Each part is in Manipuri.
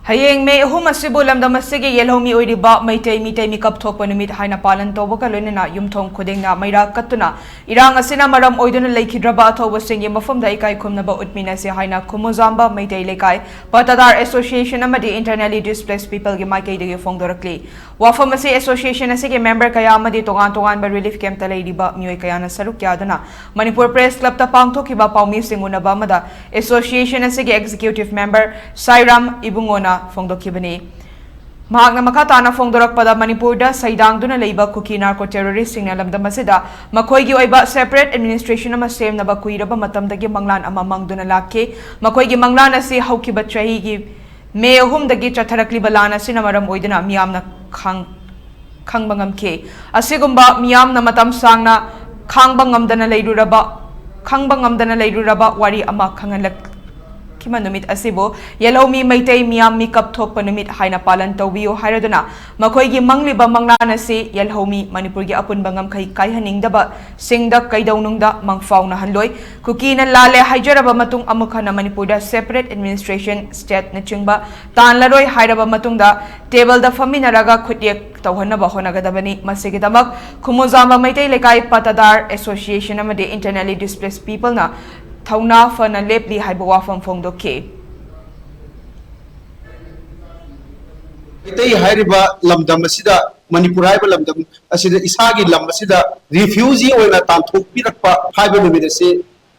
Hayeng May ahum asibu lamdam asige yelhomi oiriba maitei mitei mikap thokpa numit haina palan tawba loinana yumthong khudengna maira katuna irang asina maram oiduna leikhidraba athoba singi mafamda ikai khumnaba utmina se haina khumuzamba maitei lekai Patadar Association amadi internally displaced people gi maikai degi fongdorakli wafam ase association asige member kaya amadi tongan ba relief camp ta leiriba mioi kaya na saruk yadana Manipur Press Club ta pangthokiba paumi singunaba mada association asige executive member Sairam Ibungona Fongdokibani. Mahakna makatana fongdorakpada Manipurda saidangduna leiba kuki narco terrorist singnalamda masida makoigi oiba separate administration ama semnaba kuiraba matamdagi manglan ama mangduna lakke makoigi manglan asi haukiba chahigi May ahumdagi chatharakliba lana sinamaram oiduna miyamna khangbangam ke asigumba miyamna matam sangna khangbangam dana leiruraba wari ama khangalak Numit asibo yellow mi maitei miyam mikap thokpa numit haina palan tawbiyo hairaduna makoigi mangliba manglana si yellow mi Manipurgi apun bangam kai haningdaba singda kaidawnungda mangfauna hanloi kuki na lale haijaraba matung amukhana Manipurda separate administration state na chingba tanlaroi hairaba matungda table da faminaraga khutiek tawhanaba honagadabani masigidamak khumuzamba maitei lekai Patadar Association amadi internally displaced people na Thauna fana lepli haiba wafam fongdoke Itay hairiba lamdam asida Manipur haiba lamdam asida isagi lam asida refugee oina tanthok pirakpa haiba numida se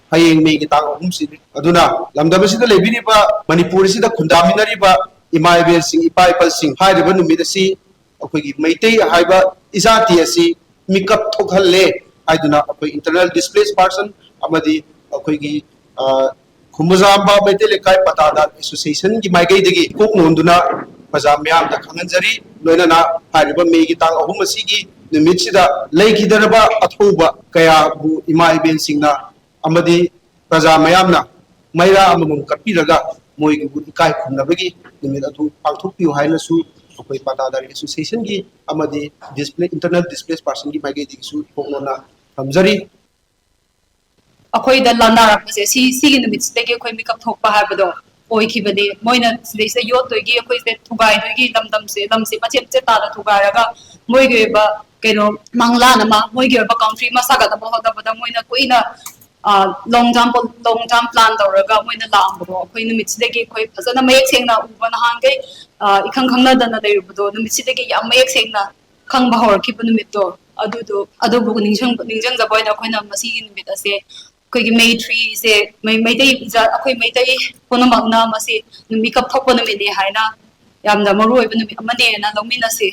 hayeng May gi tang ahum sidi aduna lamdam asida lebiriba Manipur asida khundaminariba imaibel sing ipaipal sing hairiba numida si akoigi maitei haiba isati asi mikap thokhalle aiduna akoi internal displaced person amadi akoigi khumuzamba maitei lekai Patadar Association gi maigai degi koknonduna pajamyam ta khanganjari loinana hariba May gi tang ahum asigi numitida leikidaraba athoba kaya bu imaibel singna amadi pajamyamna maira amamum kapiraga moigi bu ikai khumnabagi numit atu pangthokpiu hainasu akoi Patadar Association gi amadi internal displaced person gi maigai degi su koknona thamjari अखोई द लानारक से सी निमिट्स लेके अखोई मेकअप थोपा हाबदो ओइखिबदे मोइना सिलेसे यो तोगी अखोई से थुगाई दोगी लमदम से मचे मचे तादा थुगारगा मोइगे बा केनो मंगला नमा मोइगे बा कंट्री मसागा द बहोदा बदा मोइना कोइना long term plan तौरगा मोइना लांबदो अखोई निमिट्स लेके अखोई फजना मयक सेंगना उबन हांगे इखंग खंगना दना देबदो निमिट्स लेके या मयक सेंगना खंग बहर खिब निमिट्तो अदुबु निंजंग जबोइना अखोइना मसी निमिट असे कोई May 3 से मैतई अखोई मैतई पुनमगना मसी नुमिकप थोपन मिने हाइना यामदा मरु ओइबन नुमि अमने ना लौमिना से